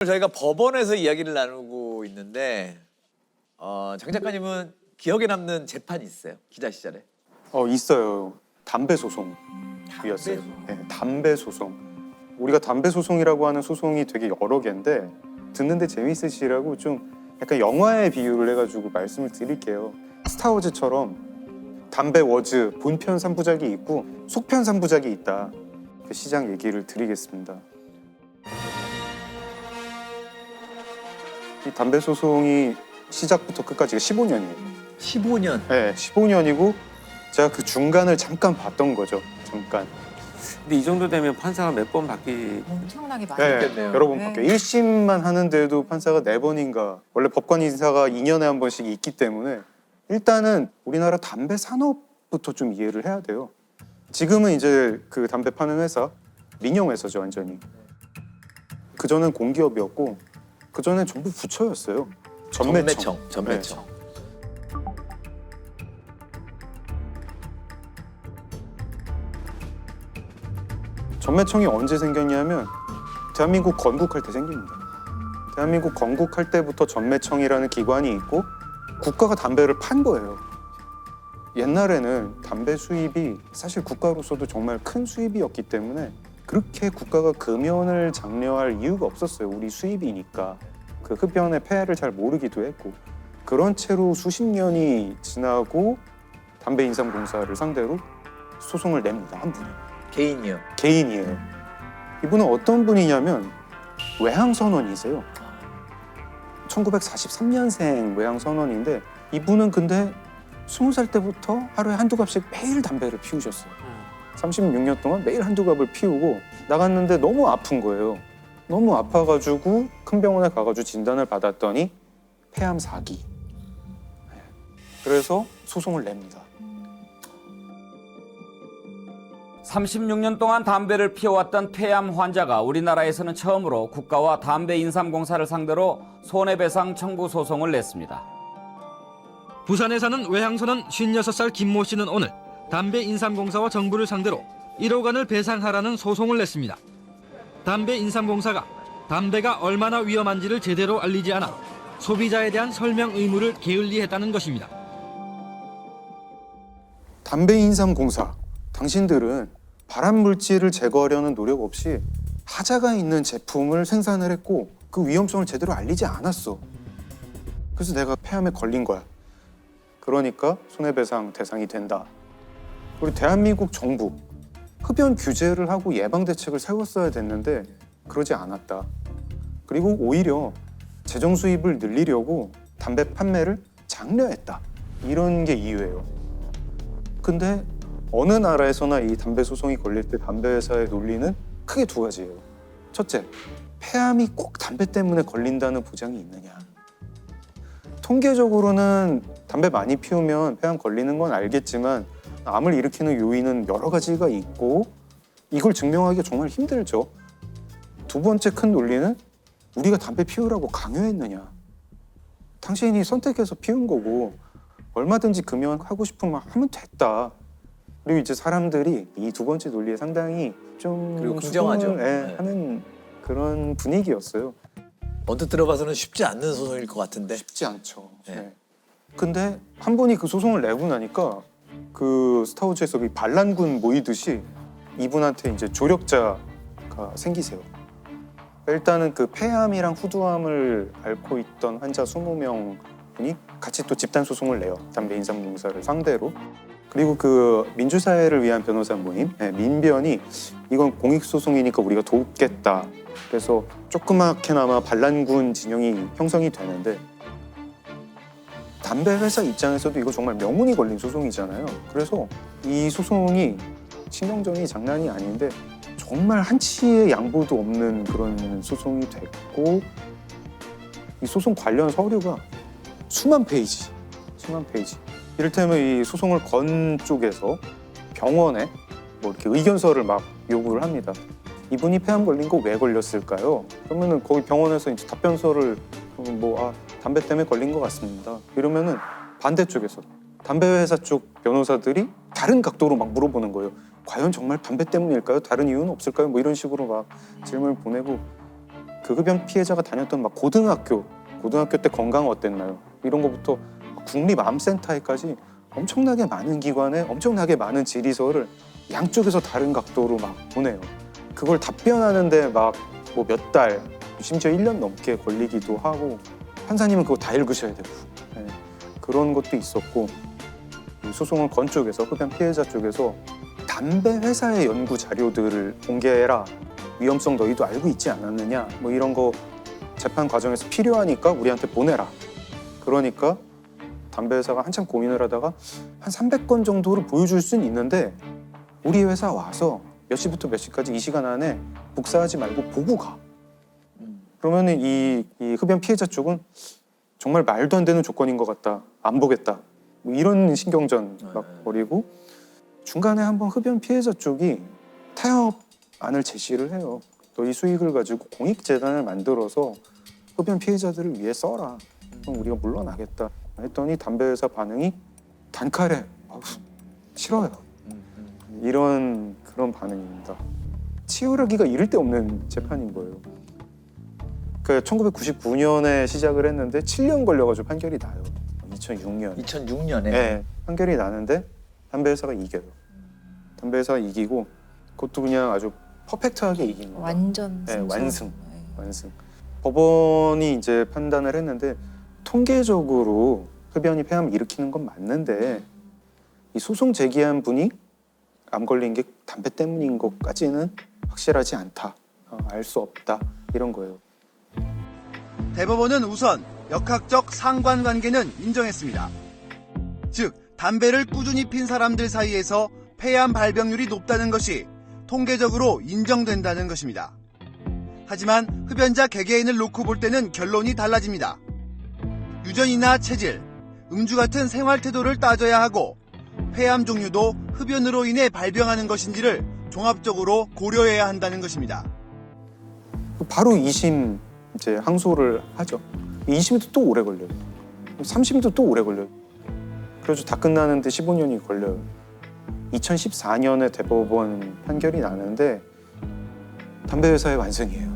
저희가 법원에서 이야기를 나누고 있는데 장 작가님은 기억에 남는 재판이 있어요? 기자 시절에? 있어요. 담배 소송이었어요. 네, 담배 소송. 우리가 담배 소송이라고 하는 소송이 되게 여러 개인데 듣는데 재미있으시라고 좀 약간 영화에 비유를 해가지고 말씀을 드릴게요. 스타워즈처럼 담배 워즈 본편 3부작이 있고 속편 3부작이 있다. 그 시작 얘기를 드리겠습니다. 이 담배 소송이 시작부터 끝까지가 15년이에요. 15년. 네, 15년이고 제가 그 중간을 잠깐 봤던 거죠. 잠깐. 근데 이 정도 되면 판사가 몇 번 바뀌... 엄청나게 많이 네, 바뀌었네요. 여러 번 네. 바뀌어요. 1심만 하는데도 판사가 4번인가. 원래 법관 인사가 2년에 한 번씩 있기 때문에 일단은 우리나라 담배 산업부터 좀 이해를 해야 돼요. 지금은 이제 그 담배 파는 회사 민영 회사죠, 완전히. 그전엔 공기업이었고 그전엔 전부 부처였어요. 전매청. 전매청. 전매청이 언제 생겼냐면 대한민국 건국할 때 생깁니다. 대한민국 건국할 때부터 전매청이라는 기관이 있고 국가가 담배를 판 거예요. 옛날에는 담배 수입이 사실 국가로서도 정말 큰 수입이었기 때문에 그렇게 국가가 금연을 장려할 이유가 없었어요. 우리 수입이니까. 그 흡연의 폐해를 잘 모르기도 했고 그런 채로 수십 년이 지나고 담배인삼공사를 상대로 소송을 냅니다. 한 분이. 개인이요. 개인이에요. 이분은 어떤 분이냐면 외항선원이세요. 1943년생 외항선원인데 이분은 근데 20살 때부터 하루에 한두 갑씩 매일 담배를 피우셨어요. 36년 동안 매일 한두 갑을 피우고 나갔는데 너무 아픈 거예요. 너무 아파가지고 큰 병원에 가가지고 진단을 받았더니 폐암 4기. 그래서 소송을 냅니다. 36년 동안 담배를 피워왔던 폐암 환자가 우리나라에서는 처음으로 국가와 담배인삼공사를 상대로 손해배상 청구 소송을 냈습니다. 부산에 사는 외항선원 56살 김모 씨는 오늘 담배인삼공사와 정부를 상대로 1억 원을 배상하라는 소송을 냈습니다. 담배인삼공사가 담배가 얼마나 위험한지를 제대로 알리지 않아 소비자에 대한 설명 의무를 게을리했다는 것입니다. 담배인삼공사, 당신들은 발암물질을 제거하려는 노력 없이 하자가 있는 제품을 생산을 했고 그 위험성을 제대로 알리지 않았어. 그래서 내가 폐암에 걸린 거야. 그러니까 손해배상 대상이 된다. 우리 대한민국 정부 흡연 규제를 하고 예방 대책을 세웠어야 됐는데 그러지 않았다. 그리고 오히려 재정 수입을 늘리려고 담배 판매를 장려했다. 이런 게 이유예요. 근데 어느 나라에서나 이 담배 소송이 걸릴 때 담배 회사의 논리는 크게 두 가지예요. 첫째, 폐암이 꼭 담배 때문에 걸린다는 보장이 있느냐. 통계적으로는 담배 많이 피우면 폐암 걸리는 건 알겠지만 암을 일으키는 요인은 여러 가지가 있고 이걸 증명하기가 정말 힘들죠. 두 번째 큰 논리는 우리가 담배 피우라고 강요했느냐. 당신이 선택해서 피운 거고 얼마든지 금연하고 싶으면 하면 됐다. 그리고 이제 사람들이 이 두 번째 논리에 상당히 좀 그리고 긍정하죠. 수긍을, 네. 하는 그런 분위기였어요. 언뜻 들어봐서는 쉽지 않는 소송일 것 같은데. 쉽지 않죠. 네. 네. 근데 한 분이 그 소송을 내고 나니까 그 스타워즈에서 그 반란군 모이듯이 이분한테 이제 조력자가 생기세요. 일단은 그 폐암이랑 후두암을 앓고 있던 환자 20명 분이 같이 또 집단 소송을 내요. 담배인삼공사를 상대로. 그리고 그 민주사회를 위한 변호사 모임 민변이 이건 공익소송이니까 우리가 돕겠다. 그래서 조그맣게나마 반란군 진영이 형성이 되는데 담배 회사 입장에서도 이거 정말 명운이 걸린 소송이잖아요. 그래서 이 소송이 신경전이 장난이 아닌데 정말 한치의 양보도 없는 그런 소송이 됐고 이 소송 관련 서류가 수만 페이지. 이를테면 이 소송을 건 쪽에서 병원에 뭐 이렇게 의견서를 막 요구를 합니다. 이분이 폐암 걸린 거 왜 걸렸을까요? 그러면은 거기 병원에서 이제 답변서를 담배 때문에 걸린 것 같습니다. 이러면은 반대쪽에서 담배 회사 쪽 변호사들이 다른 각도로 막 물어보는 거예요. 과연 정말 담배 때문일까요? 다른 이유는 없을까요? 뭐 이런 식으로 막 질문을 보내고 그 흡연 피해자가 다녔던 막 고등학교 때 건강 어땠나요? 이런 거부터 국립암센터에까지 엄청나게 많은 기관에 엄청나게 많은 질의서를 양쪽에서 다른 각도로 막 보내요. 그걸 답변하는데 막 뭐 몇 달, 심지어 1년 넘게 걸리기도 하고 판사님은 그거 다 읽으셔야 되고 네. 그런 것도 있었고 이 소송을 건 쪽에서 흡연 피해자 쪽에서 담배 회사의 연구 자료들을 공개해라. 위험성 너희도 알고 있지 않았느냐. 뭐 이런 거 재판 과정에서 필요하니까 우리한테 보내라. 그러니까 담배 회사가 한참 고민을 하다가 한 300건 정도를 보여줄 수는 있는데 우리 회사 와서 몇 시부터 몇 시까지 이 시간 안에 복사하지 말고 보고 가. 그러면은 이 흡연 피해자 쪽은 정말 말도 안 되는 조건인 것 같다. 안 보겠다. 뭐 이런 신경전 막 벌이고 중간에 한번 흡연 피해자 쪽이 타협안을 제시를 해요. 너희 수익을 가지고 공익재단을 만들어서 흡연 피해자들을 위해 써라. 그럼 우리가 물러나겠다. 했더니 담배 회사 반응이 단칼에 싫어요. 이런 그런 반응입니다. 치열하기가 이를 데 없는 재판인 거예요. 그 1999년에 시작을 했는데 7년 걸려가지고 판결이 나요. 2006년. 2006년에 네, 판결이 나는데 담배 회사가 이겨요. 담배 회사가 이기고 그것도 그냥 아주 퍼펙트하게 이긴 거예요. 완전 네, 승소. 완승. 네. 완승. 법원이 이제 판단을 했는데 통계적으로 흡연이 폐암을 일으키는 건 맞는데 이 소송 제기한 분이 암 걸린 게 담배 때문인 것까지는 확실하지 않다. 알 수 없다. 이런 거예요. 대법원은 우선 역학적 상관관계는 인정했습니다. 즉, 담배를 꾸준히 핀 사람들 사이에서 폐암 발병률이 높다는 것이 통계적으로 인정된다는 것입니다. 하지만 흡연자 개개인을 놓고 볼 때는 결론이 달라집니다. 유전이나 체질, 음주 같은 생활 태도를 따져야 하고 폐암 종류도 흡연으로 인해 발병하는 것인지를 종합적으로 고려해야 한다는 것입니다. 바로 2심 이제 항소를 하죠. 2심도 또 오래 걸려요. 3심도 또 오래 걸려요. 그래서 다 끝나는데 15년이 걸려요. 2014년에 대법원 판결이 나는데 담배 회사의 완승이에요.